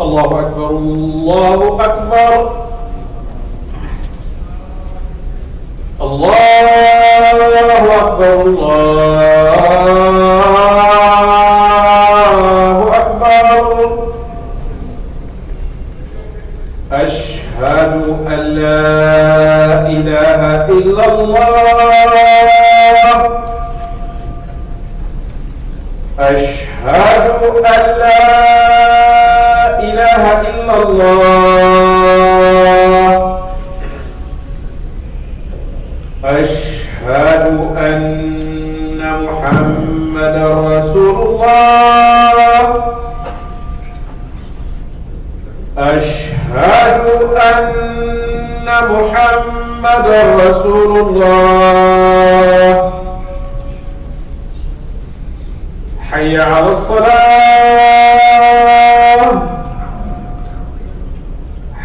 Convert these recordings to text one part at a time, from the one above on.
الله أكبر الله أكبر الله أكبر الله أكبر أشهد أن لا إله إلا الله أشهد أن لا إله إلا الله أشهد أن محمدا رسول الله أشهد أن محمدا رسول الله حي على الصلاة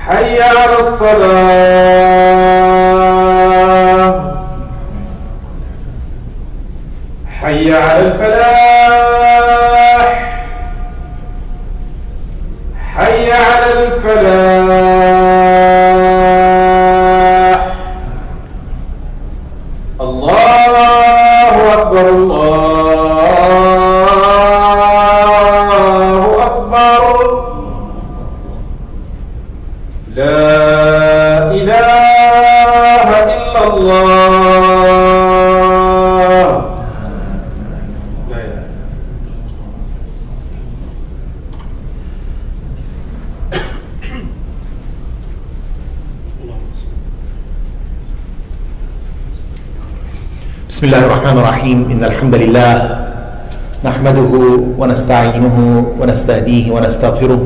حي على الصلاة حي على الفلاح حي على الفلاح الله أكبر الله أكبر لا إله إلا الله لا إله. بسم الله الرحمن الرحيم إن الحمد لله نحمده ونستعينه ونستهديه ونستغفره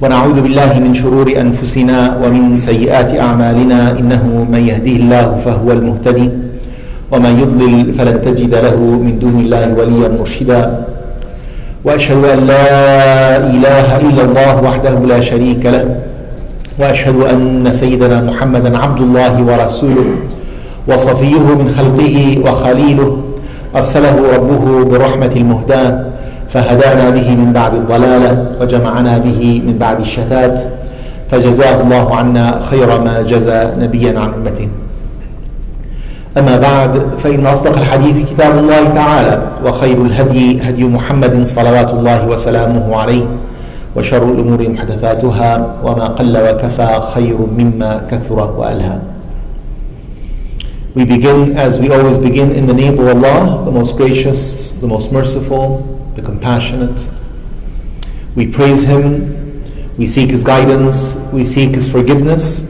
ونعوذ بالله من شرور أنفسنا ومن سيئات أعمالنا إنه من يهديه الله فهو المهتدي ومن يضلل فلن تجد له من دون الله وليا مرشدا وأشهد أن لا إله إلا الله وحده لا شريك له وأشهد أن سيدنا محمدا عبد الله ورسوله وصفيه من خلقه وخليله أرسله ربه بالرحمة المهداة فهدانا به من بعد الضلالة وجمعنا به من بعد الشتات فجزاه الله عنا خير ما جزى نبيا عن أمته. أما بعد فإن أصدق الحديث كتاب الله تعالى وخير الهدي هدي محمد صلوات الله وسلامه عليه وشر الأمور محدثاتها وما قل وكفى خير مما كثر وألهى. We begin, as we always begin, in the name of Allah, the most gracious, the most merciful, the compassionate. We praise Him, we seek His guidance, we seek His forgiveness,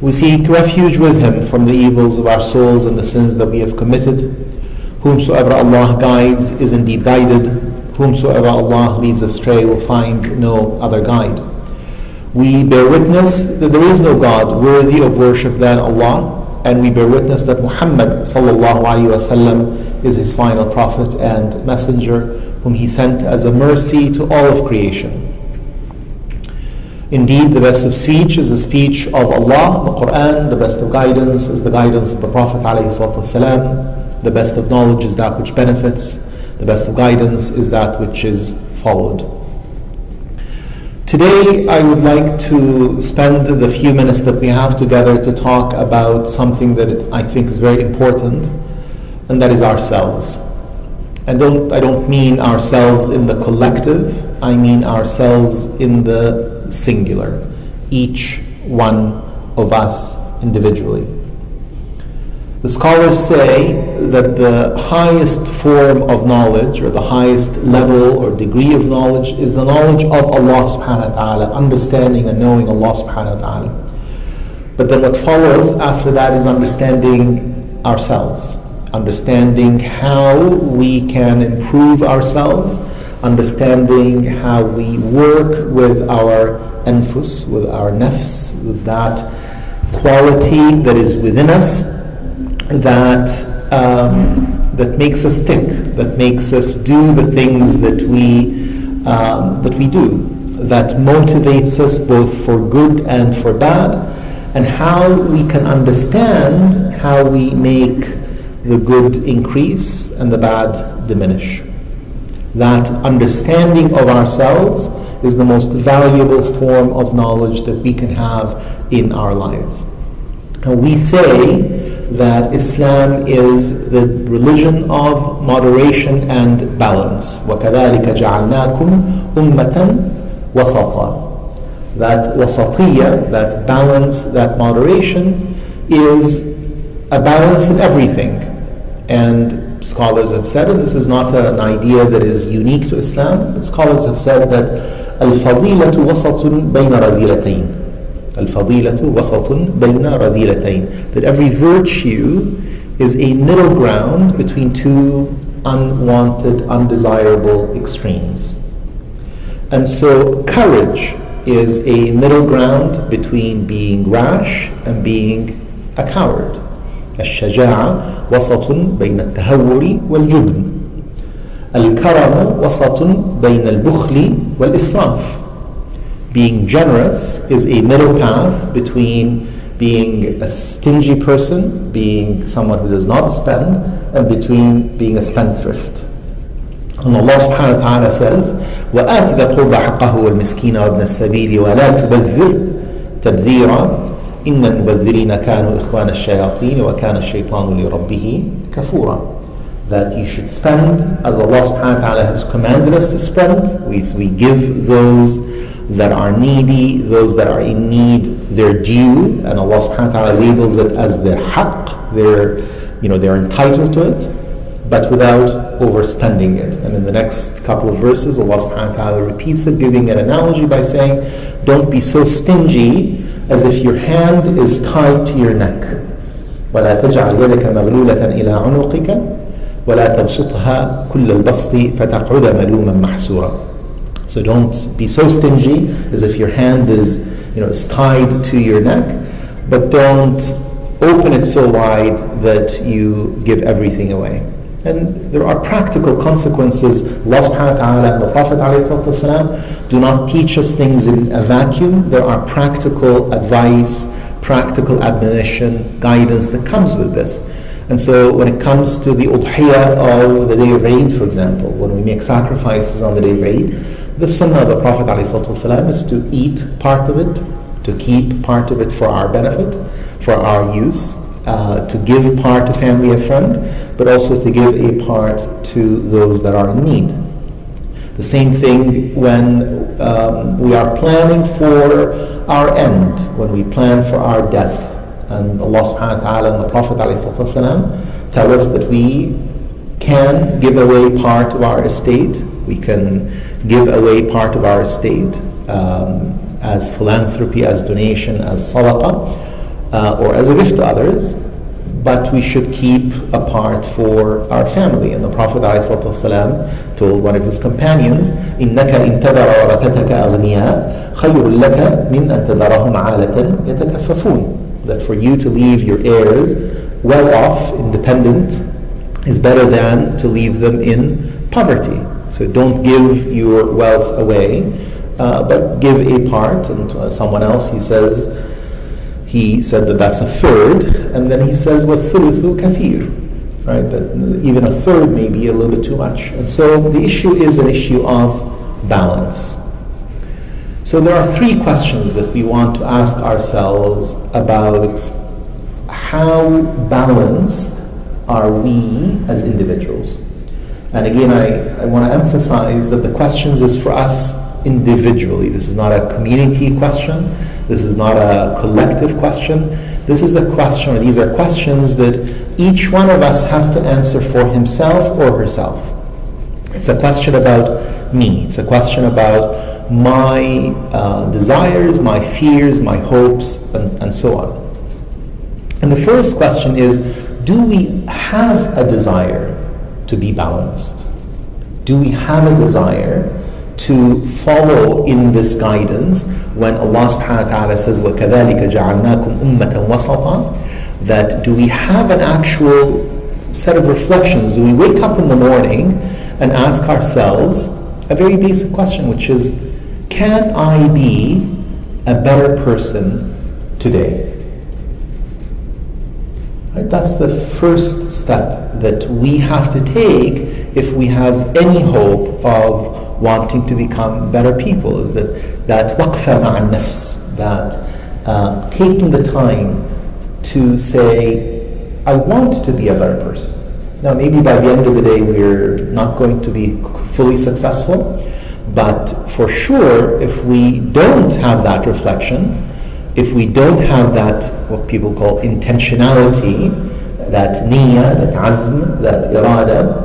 we seek refuge with Him from the evils of our souls and the sins that we have committed. Whomsoever Allah guides is indeed guided, whomsoever Allah leads astray will find no other guide. We bear witness that there is no God worthy of worship than Allah, and we bear witness that Muhammad sallallahu alaihi wasallam is His final prophet and messenger, whom He sent as a mercy to all of creation. Indeed, the best of speech is the speech of Allah, the Quran. The best of guidance is the guidance of the Prophet alaihi salatu wasalam. The best of knowledge is that which benefits. The best of guidance is that which is followed. Today, I would like to spend the few minutes that we have together to talk about something that I think is very important, and that is ourselves. I don't mean ourselves in the collective, I mean ourselves in the singular, each one of us individually. The scholars say that the highest form of knowledge, or the highest level or degree of knowledge, is the knowledge of Allah subhanahu wa ta'ala, understanding and knowing Allah subhanahu wa ta'ala. But then what follows after that is understanding ourselves, understanding how we can improve ourselves, understanding how we work with our anfus, with our nafs, with that quality that is within us, that makes us tick, that makes us do the things that we do, that motivates us both for good and for bad, and how we can understand how we make the good increase and the bad diminish. that understanding of ourselves is the most valuable form of knowledge that we can have in our lives. And we say that Islam is the religion of moderation and balance. وَكَذَلِكَ جَعَلْنَاكُمْ أُمَّةً وَسَطًا. That wasatiyya, that balance, that moderation is a balance in everything. And scholars have said, and this is not an idea that is unique to Islam, but scholars have said that الفضيلة وسط بين رذيلتين. الفضيلة وسط بين رذيلتين. That every virtue is a middle ground between two unwanted, undesirable extremes. And so courage is a middle ground between being rash and being a coward. الشجاعة وسط بين التهور والجبن. الكرم وسط بين البخل والإسراف. Being generous is a middle path between being a stingy person, being someone who does not spend, and between being a spendthrift. And Allah subhanahu wa ta'ala says, وَآتِ ذَا الْقُرْبَ حَقَّهُ وَالْمِسْكِينَ وَابْنَ السَّبِيلِ وَلَا تُبَذِّرْ تَبْذِيرًا إِنَّ الْمُبَذِّرِينَ كَانُوا إِخْوَانَ الشَّيَاطِينِ وَكَانَ الشَّيْطَانُ لِرَبِّهِ كَفُورًا. That you should spend as Allah subhanahu wa ta'ala has commanded us to spend. We give those that are needy, those that are in need, their due, and Allah subhanahu wa ta'ala labels it as their haqq, they're entitled to it, but without overspending it. And in the next couple of verses, Allah subhanahu wa ta'ala repeats it, giving an analogy by saying, don't be so stingy as if your hand is tied to your neck. وَلَا تَجْعَلْ يَدَكَ مَغْلُولَةً إِلَىٰ عُنُقِكَ وَلَا تَبْسُطْهَا كُلَّ الْبَسْطِ فَتَقْعُدَ مَلُومًا مَحْسُورًا. So don't be so stingy as if your hand is tied to your neck, but don't open it so wide that you give everything away. And there are practical consequences. Allah subhanahu wa ta'ala and the Prophet ﷺ do not teach us things in a vacuum. There are practical advice, practical admonition, guidance that comes with this. And so when it comes to the udhiyah of the day of Eid, for example, when we make sacrifices on the day of Eid, the sunnah of the Prophet ﷺ is to eat part of it, to keep part of it for our benefit, for our use, to give part to family and friend, but also to give a part to those that are in need. The same thing when we are planning for our end, when we plan for our death. And Allah subhanahu wa ta'ala and the Prophet ﷺ tell us that we can give away part of our estate. We can give away part of our estate as philanthropy, as donation, as sadaqah, or as a gift to others. But we should keep a part for our family. And the Prophet ﷺ told one of his companions, إِنَّكَ إِن تَذَرَ وَرَثَتَكَ أَغْنِيَاءَ خَيْرٌ لَكَ مِنْ أَن تَذَرَهُمْ عَالَةً يَتَكَفَّفُونَ. That for you to leave your heirs well off, independent, is better than to leave them in poverty. So don't give your wealth away, but give a part. And someone else, he said that that's a third, and then he says, وَالثُّلُثُ كَثِيرٌ, right? That even a third may be a little bit too much. And so the issue is an issue of balance. So there are three questions that we want to ask ourselves about how balanced are we as individuals. And again, I want to emphasize that the questions is for us individually. This is not a community question. This is not a collective question. This is a question, or these are questions that each one of us has to answer for himself or herself. It's a question about me. It's a question about my desires, my fears, my hopes, and so on. And the first question is, do we have a desire to be balanced? Do we have a desire to follow in this guidance when Allah subhanahu wa ta'ala says, وَكَذَلِكَ جَعَلْنَاكُمْ أُمَّةً وَسَطًا? That do we have an actual set of reflections? Do we wake up in the morning and ask ourselves a very basic question, which is, can I be a better person today? Right? That's the first step that we have to take if we have any hope of wanting to become better people, is that waqfa ma'a nafs, that taking the time to say, I want to be a better person. Now, maybe by the end of the day, we're not going to be fully successful, but for sure, if we don't have that reflection, if we don't have that, what people call intentionality, that niyyah, that azm, that irada,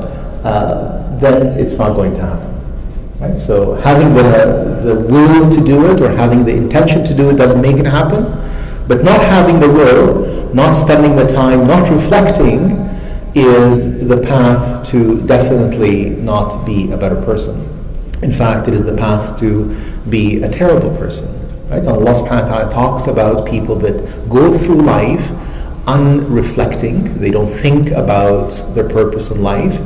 then it's not going to happen. Right? So having the will to do it or having the intention to do it doesn't make it happen, but not having the will, not spending the time, not reflecting is the path to definitely not be a better person. In fact, it is the path to be a terrible person. Right? And Allah subhanahu wa ta'ala talks about people that go through life unreflecting. They don't think about their purpose in life.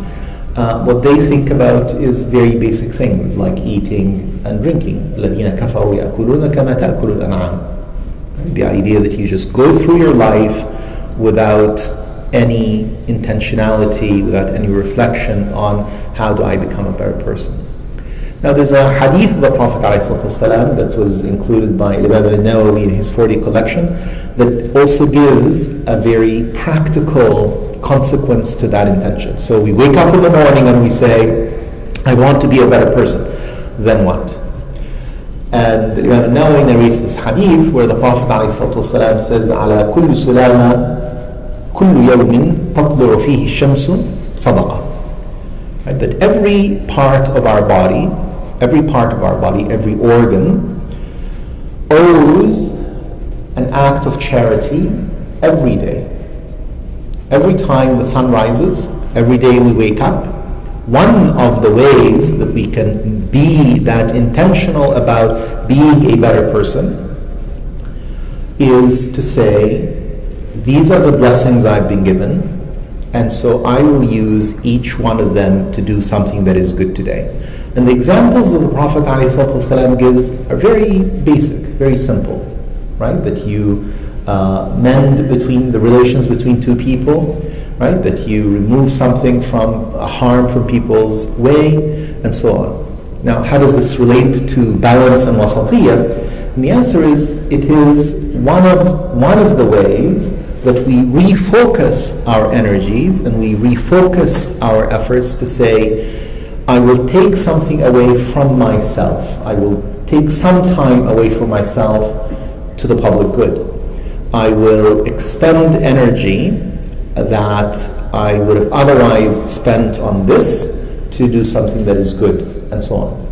What they think about is very basic things like eating and drinking. الَّذِينَ كَفَرُوا يَأْكُلُونَ كَمَا تَأْكُلُ الْأَنْعَامُ. The idea that you just go through your life without any intentionality, without any reflection on how do I become a better person. Now there's a hadith of the Prophet ﷺ that was included by Imam al-Nawawi in his 40 collection that also gives a very practical consequence to that intention. So we wake up in the morning and we say, I want to be a better person. Then what? And Imam al-Nawawi narrates this hadith where the Prophet ﷺ says, على كل سلامة كل يوم تطلع فيه الشمس صدقة. Right? That every part of our body, every organ owes an act of charity every day. Every time the sun rises, every day we wake up, one of the ways that we can be that intentional about being a better person is to say, these are the blessings I've been given, and so I will use each one of them to do something that is good today. And the examples that the Prophet ﷺ gives are very basic, very simple, right? That you mend between the relations between two people, right? That you remove something from a harm from people's way, and so on. Now, how does this relate to balance and wasatiyah? And the answer is, it is one of the ways that we refocus our energies and we refocus our efforts to say, I will take something away from myself. I will take some time away from myself to the public good. I will expend energy that I would have otherwise spent on this to do something that is good, and so on.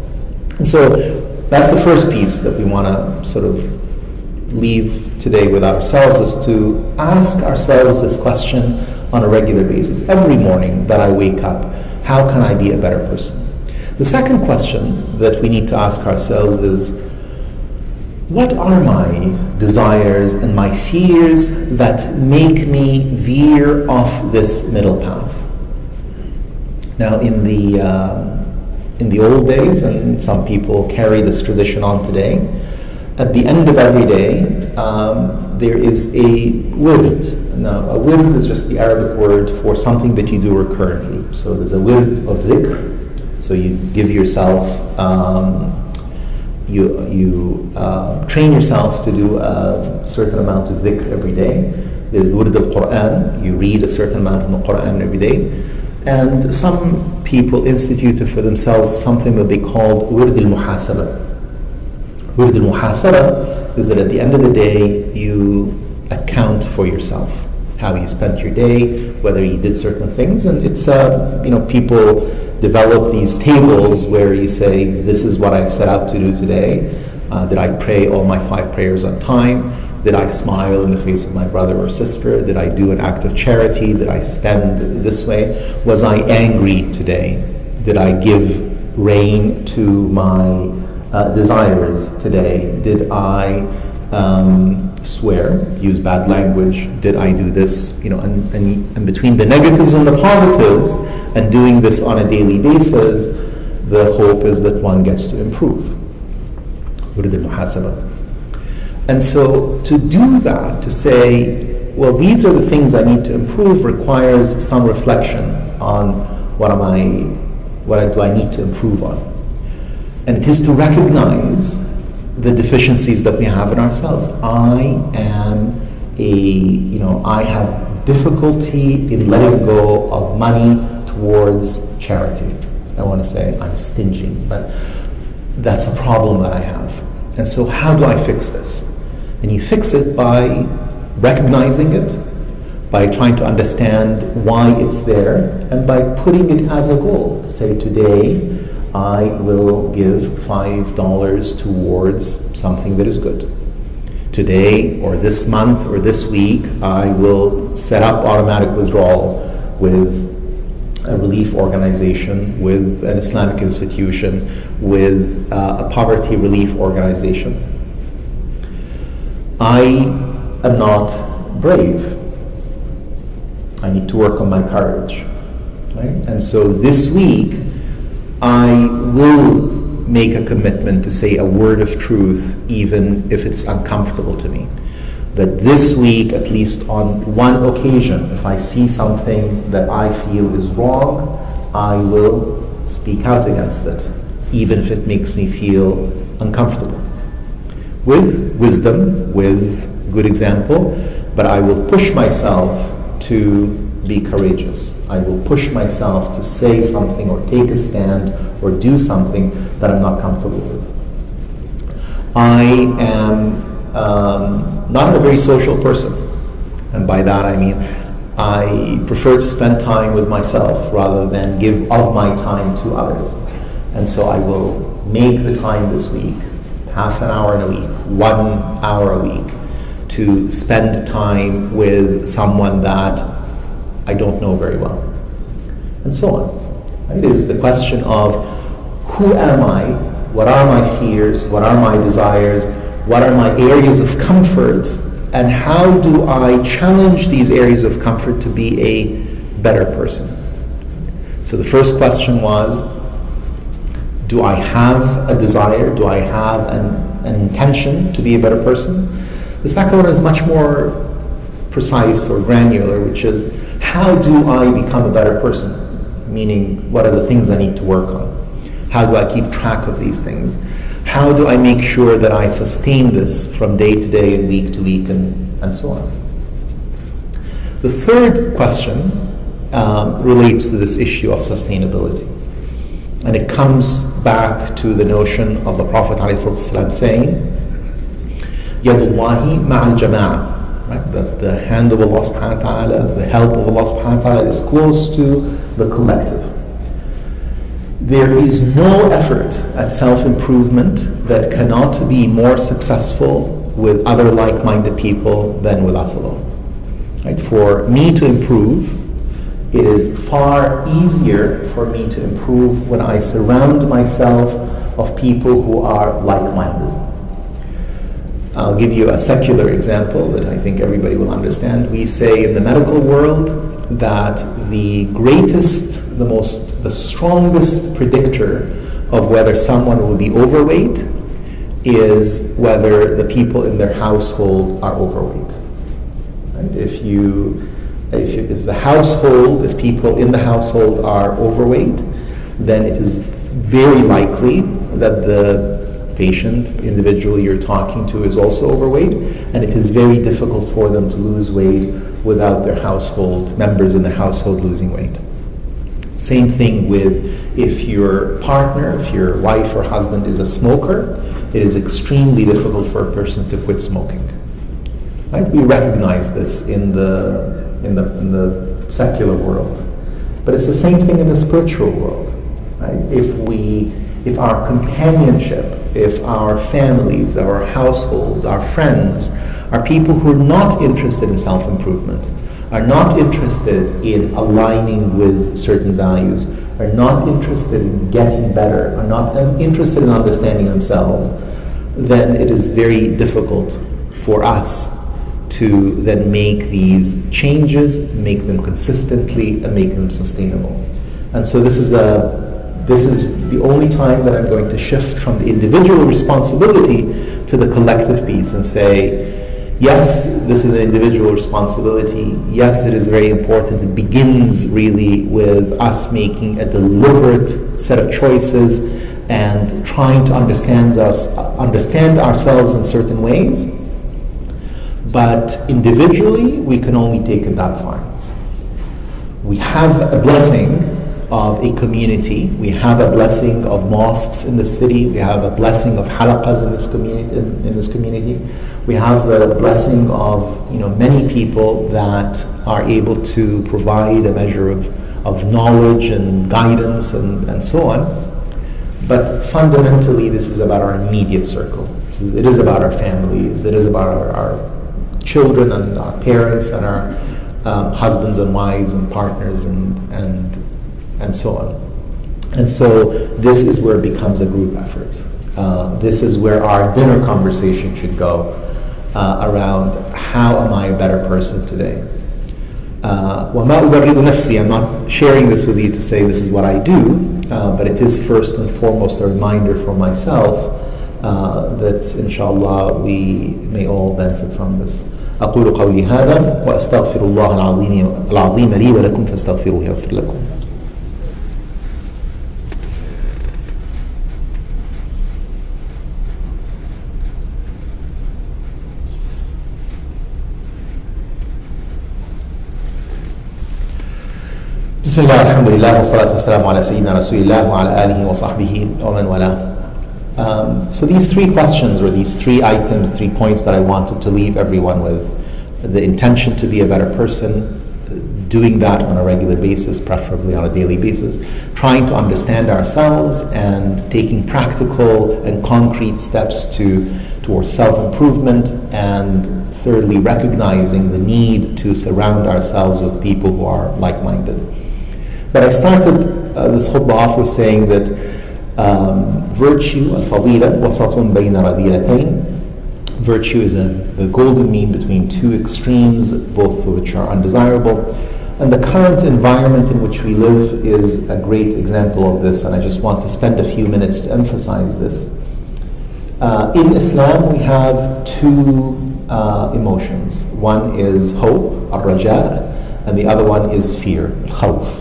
And so that's the first piece that we want to sort of leave today with ourselves, is to ask ourselves this question on a regular basis. Every morning that I wake up, how can I be a better person? The second question that we need to ask ourselves is, what are my desires and my fears that make me veer off this middle path? Now, in the old days, and some people carry this tradition on today, at the end of every day, there is a wird. Now, a wird is just the Arabic word for something that you do recurrently. So there's a wird of dhikr. So you give yourself, you train yourself to do a certain amount of dhikr every day. There's the wird al-Quran. You read a certain amount of the Quran every day. And some people instituted for themselves something that they called wird al-Muhasaba. Wird al-Muhasaba is that at the end of the day, you account for yourself, how you spent your day, whether you did certain things, and it's people develop these tables where you say, this is what I've set out to do today. Did I pray all my 5 prayers on time? Did I smile in the face of my brother or sister? Did I do an act of charity? Did I spend this way? Was I angry today? Did I give rein to my desires today? Did I swear, use bad language? Did I do this? And between the negatives and the positives, and doing this on a daily basis, the hope is that one gets to improve. Wird al-Muhasaba. And so to do that, to say, well, these are the things I need to improve, requires some reflection on what do I need to improve on. And it is to recognize the deficiencies that we have in ourselves. I have difficulty in letting go of money towards charity. I want to say I'm stingy, but that's a problem that I have. And so how do I fix this? And you fix it by recognizing it, by trying to understand why it's there, and by putting it as a goal. Say, today I will give $5 towards something that is good. Today, or this month, or this week, I will set up automatic withdrawal with a relief organization, with an Islamic institution, with a poverty relief organization. I am not brave. I need to work on my courage. Right? And so this week, I will make a commitment to say a word of truth, even if it's uncomfortable to me. That this week, at least on one occasion, if I see something that I feel is wrong, I will speak out against it, even if it makes me feel uncomfortable. With wisdom, with good example, but I will push myself to be courageous. I will push myself to say something or take a stand or do something that I'm not comfortable with. I am not a very social person, and by that I mean I prefer to spend time with myself rather than give of my time to others. And so I will make the time this week, half an hour in a week, 1 hour a week, to spend time with someone that I don't know very well, and so on. It is the question of who am I, what are my fears, what are my desires, what are my areas of comfort, and how do I challenge these areas of comfort to be a better person? So the first question was, do I have a desire, do I have an intention to be a better person? The second one is much more precise or granular, which is, how do I become a better person? Meaning, what are the things I need to work on? How do I keep track of these things? How do I make sure that I sustain this from day to day and week to week and so on? The third question relates to this issue of sustainability. And it comes back to the notion of the Prophet ﷺ saying, Yadullahi ma'al jama'ah. Right? That the hand of Allah subhanahu wa ta'ala, the help of Allah subhanahu wa ta'ala is close to the collective. There is no effort at self-improvement that cannot be more successful with other like-minded people than with us alone. Right? For me to improve, it is far easier for me to improve when I surround myself of people who are like-minded. I'll give you a secular example that I think everybody will understand. We say in the medical world that the greatest, the strongest predictor of whether someone will be overweight is whether the people in their household are overweight. Right? If the household, if people in the household are overweight, then it is very likely that the patient, individual you're talking to, is also overweight, and it is very difficult for them to lose weight without their household, members in their household losing weight. Same thing with if your partner, if your wife or husband is a smoker, it is extremely difficult for a person to quit smoking. Right? We recognize this in the secular world, but it's the same thing in the spiritual world. Right? If our companionship, if our families, our households, our friends are people who are not interested in self-improvement, are not interested in aligning with certain values, are not interested in getting better, are not interested in understanding themselves, then it is very difficult for us to then make these changes, make them consistently, and make them sustainable. And so this is the only time that I'm going to shift from the individual responsibility to the collective piece and say, Yes, this is an individual responsibility. Yes, it is very important. It begins really with us making a deliberate set of choices and trying to understand ourselves in certain ways. But individually, we can only take it that far. We have a blessing of a community. We have a blessing of mosques in the city. We have a blessing of halaqas in this community. We have the blessing of many people that are able to provide a measure of knowledge and guidance and so on. But fundamentally, this is about our immediate circle. It is about our families. It is about our children and our parents and our husbands and wives and partners and so on. And so this is where it becomes a group effort. This is where our dinner conversation should go around how am I a better person today? وَمَا أُبَرِّئُ نَفْسِي. I'm not sharing this with you to say this is what I do, but it is first and foremost a reminder for myself that inshallah we may all benefit from this. أقول قولي هذا وأستغفر الله العظيم لي ولكم فاستغفروه يغفر لكم. بسم الله الحمد لله والصلاة والسلام على سيدنا رسول الله وعلى آله وصحبه ومن والاه. So these three questions, or these three items, 3 points that I wanted to leave everyone with: the intention to be a better person, doing that on a regular basis, preferably on a daily basis, trying to understand ourselves and taking practical and concrete steps towards self-improvement, and thirdly, recognizing the need to surround ourselves with people who are like-minded. But I started this khutbah off with saying that virtue, al-fadila, wasatun bayna radilatayn. Virtue is the golden mean between two extremes, both of which are undesirable. And the current environment in which we live is a great example of this, and I just want to spend a few minutes to emphasize this. In Islam, we have two emotions. One is hope, al-raja, and the other one is fear, al-khawf.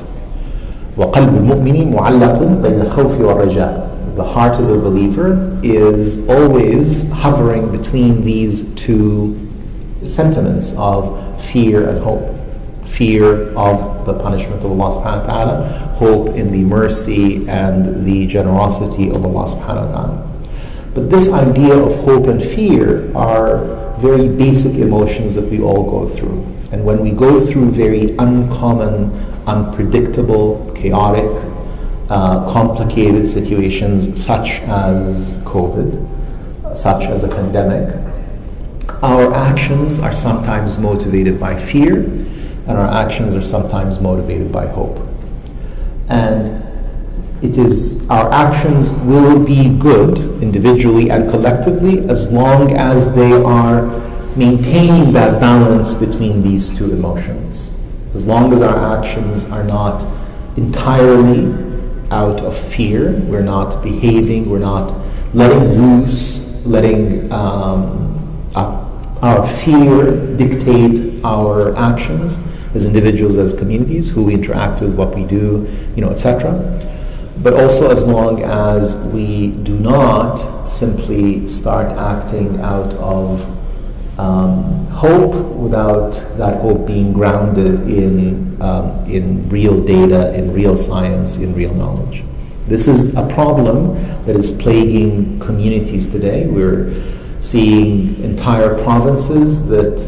وَقَلْبُ الْمُؤْمِنِ مُعَلَّقٌ بَيْنَ الْخَوْفِ وَالرَّجَاءِ. The heart of the believer is always hovering between these two sentiments of fear and hope. Fear of the punishment of Allah subhanahu wa ta'ala, hope in the mercy and the generosity of Allah subhanahu wa ta'ala. But this idea of hope and fear are very basic emotions that we all go through. And when we go through very uncommon, unpredictable, chaotic, complicated situations such as COVID, such as a pandemic, our actions are sometimes motivated by fear, and our actions are sometimes motivated by hope. And our actions will be good individually and collectively as long as they are maintaining that balance between these two emotions. As long as our actions are not entirely out of fear, we're not behaving, we're not letting loose, letting our fear dictate our actions as individuals, as communities, who we interact with, what we do, etc. But also as long as we do not simply start acting out of hope without that hope being grounded in real data, in real science, in real knowledge. This is a problem that is plaguing communities today. We're seeing entire provinces that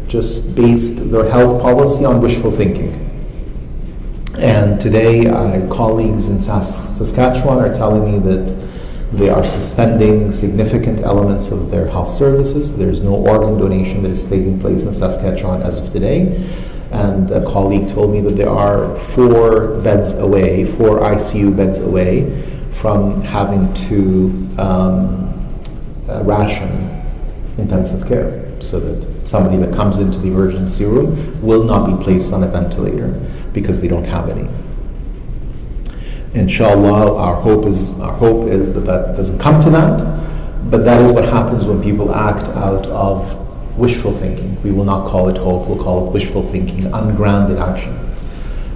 just based their health policy on wishful thinking. And today, colleagues in Saskatchewan are telling me that they are suspending significant elements of their health services. There's no organ donation that is taking place in Saskatchewan as of today. And a colleague told me that there are 4 ICU beds away from having to ration intensive care, so that somebody that comes into the emergency room will not be placed on a ventilator because they don't have any. Inshallah, our hope is that doesn't come to that, but that is what happens when people act out of wishful thinking. We will not call it hope, we'll call it wishful thinking, ungrounded action.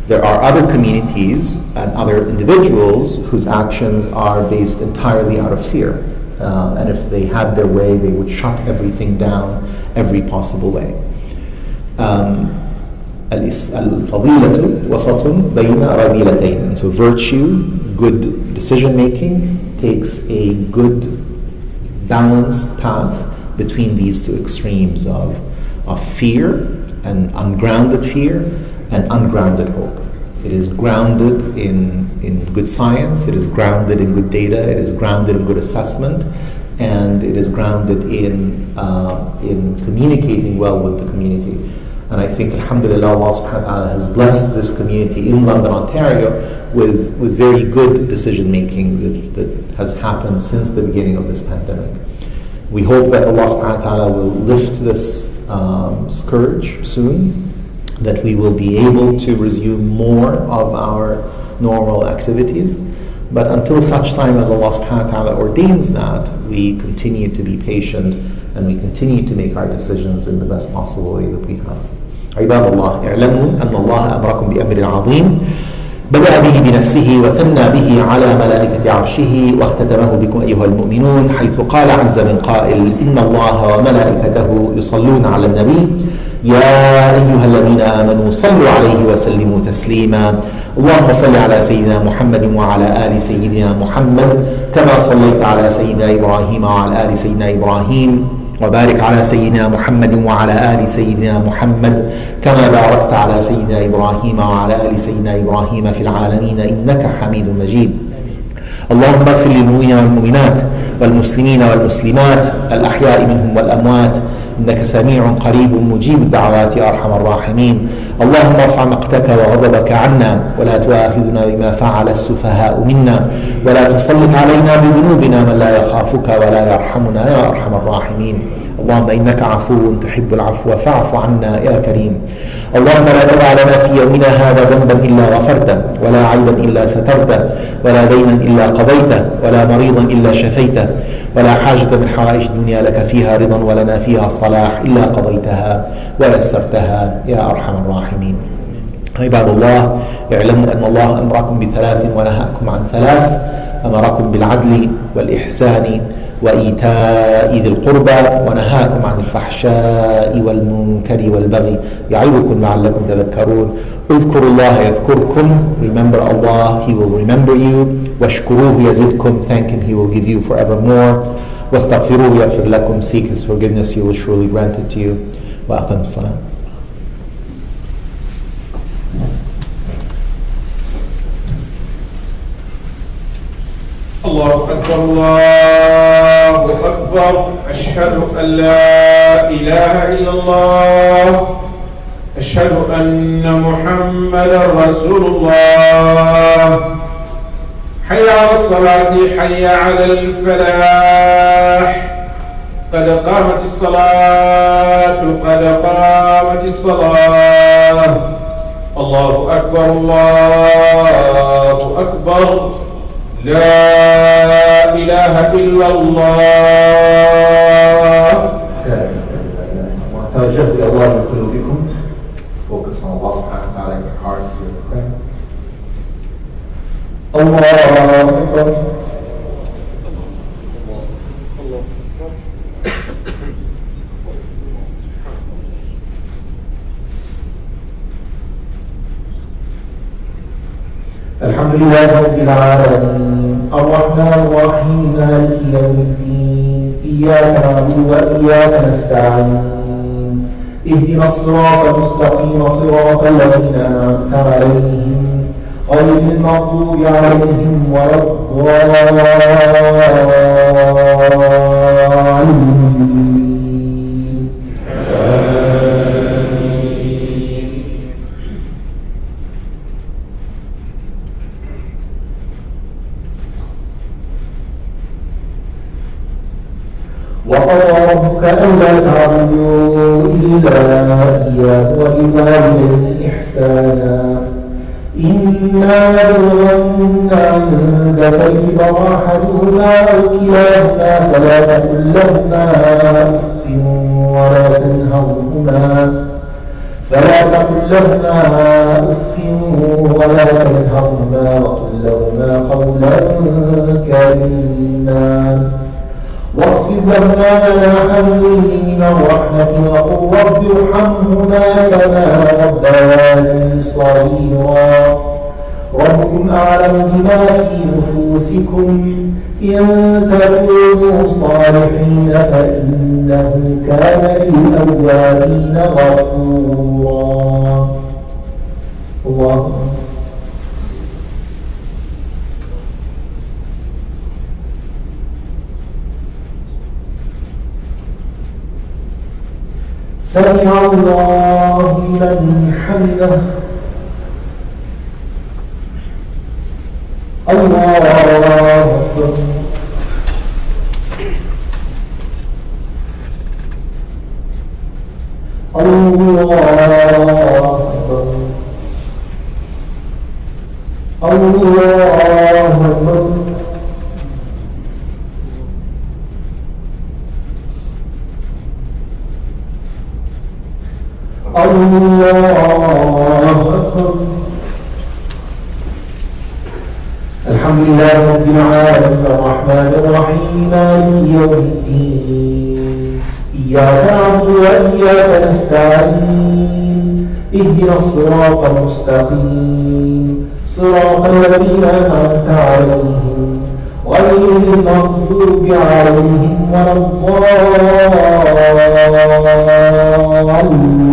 There are other communities and other individuals whose actions are based entirely out of fear. And if they had their way, they would shut everything down every possible way. الفضيلة وسط بين رذيلتين. And so virtue, good decision making, takes a good balanced path between these two extremes of fear and ungrounded fear and ungrounded hope. It is grounded in good science, it is grounded in good data, it is grounded in good assessment, and it is grounded in communicating well with the community. And I think, alhamdulillah, Allah subhanahu wa ta'ala has blessed this community in London, Ontario with very good decision making that has happened since the beginning of this pandemic. We hope that Allah subhanahu wa ta'ala will lift this scourge soon, that we will be able to resume more of our normal activities. But until such time as Allah subhanahu wa ta'ala ordains that, we continue to be patient and we continue to make our decisions in the best possible way that we have. عباد الله اعلموا أن الله أمركم بأمر عظيم بدأ به بنفسه وثنى به على ملائكة عرشه واختتمه بكم أيها المؤمنون حيث قال عز من قائل إن الله وملائكته يصلون على النبي يا أيها الذين آمنوا صلوا عليه وسلموا تسليما اللهم صل على سيدنا محمد وعلى آل سيدنا محمد كما صليت على سيدنا إبراهيم وعلى آل سيدنا إبراهيم وبارك على سيدنا محمد وعلى آل سيدنا محمد كما باركت على سيدنا إبراهيم وعلى آل سيدنا إبراهيم في العالمين إنك حميد مجيد اللهم اغفر للمؤمنين والمؤمنات والمسلمين والمسلمات الأحياء منهم والأموات إنك سميع قريب مجيب الدعوات يا أرحم الراحمين اللهم ارفع مقتك وغضبك عنا ولا تؤاخذنا بما فعل السفهاء منا ولا تسلط علينا بذنوبنا من لا يخافك ولا يرحمنا يا أرحم الراحمين اللهم إنك عفو تحب العفو فاعف عنا يا كريم اللهم لا تدع لنا في يومنا هذا ذنبا إلا غفرته ولا عيبا إلا سترته ولا دينا إلا قضيته ولا مريضا إلا شفيته ولا حاجة من حوائج الدنيا لك فيها رضا ولنا فيها صلاح إلا قضيتها ويسرتها يا أرحم الراحمين عباد الله اعلموا أن الله أمركم بثلاث ونهاكم عن ثلاث أمركم بالعدل والإحسان وإيتاء ذي القربى ونهاكم عن الفحشاء والمنكر والبغي يعظكم لعلكم تذكرون اذكروا الله يذكركم remember Allah He will remember you واشكروه يزدكم thank Him He will give you forevermore واستغفروه يغفر لكم seek His forgiveness He will surely grant it to you وأقم الصلاة الله أكبر الله أكبر أشهد أن لا إله إلا الله أشهد أن محمدا رسول الله حي على الصلاة حي على الفلاح قد قامت الصلاة قد قامت الصلاة الله أكبر الله أكبر لا إله إلا الله توجهت إلى الله من قلوبكم focus on Allah subhanahu wa ta'ala in your hearts during the prayer الله أكبر الحمد لله رب العالمين الرحمن الرحيم مالك يوم الدين إياك نعبد وإياك نستعين اهدنا الصراط المستقيم صراط الذين أنعمت عليهم غير المغضوب عليهم ولا الضالين وقضى ربك ألا تعبدوا إلا إياه وبالوالدين إحسانا إنا نبلغن عندك الكبر أحدهما أو كلاهما فلا تقل لهما أف ولا تنهرهما وقل لهما قولا كريما واخفض لهما جناح الذل من الرحمة وقل رب ارحمهما كما ربياني صغيرا ربكم أعلم بما في نفوسكم إن تكونوا صالحين فإنه كان للأوابين غفورا. الله سمع الله لمن حمده. الله أكبر. الله أكبر. الله أكبر. الله أكبر. الحمد لله رب العالمين الرحمن الرحيم مالك يوم الدين إياك نعبد وإياك نستعين اهدنا الصراط المستقيم صراط الذين أنعمت عليهم غير المغضوب عليهم ولا الضالين.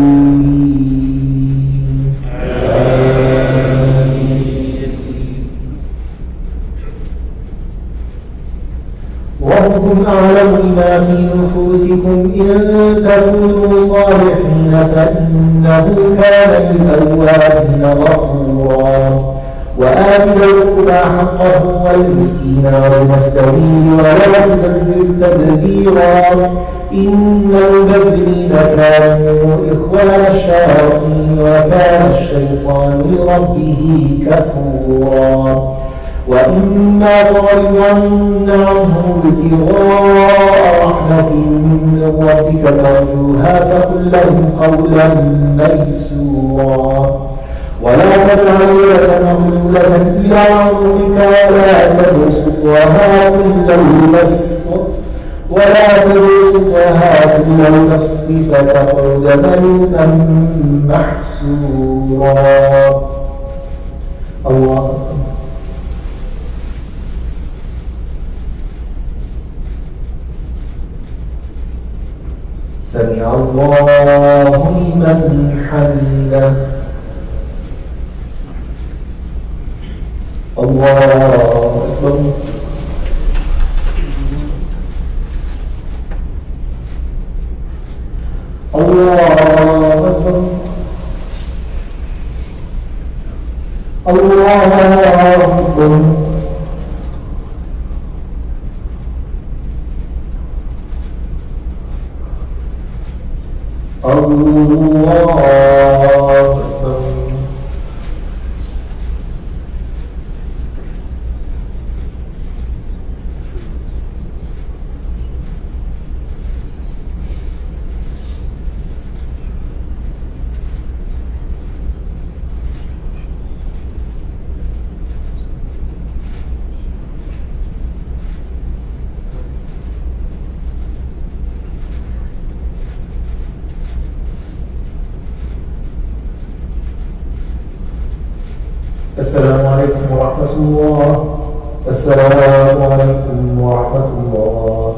ربكم أعلم بما في نفوسكم إن تكونوا صالحين فإنه كان للأوابين غفورا وآت ذا القربى حقه والمسكين وابن السبيل ولا تبذر تبذيرا إن المبذرين كانوا إخوان الشياطين وكان الشيطان لربه كفورا وإما تعرضن عنهم ابتغاء رحمة من ربك ترجوها فقل لهم قولا ميسورا ولا تجعل يدك مغلولة إلى عنقك ولا تبسطها كل البسط فتقعد ملوما محسورا. الله سمع الله لمن حمده. الله أكبر. الله أكبر. الله أكبر. الله أكبر. السلام عليكم ورحمة الله. السلام عليكم ورحمة الله.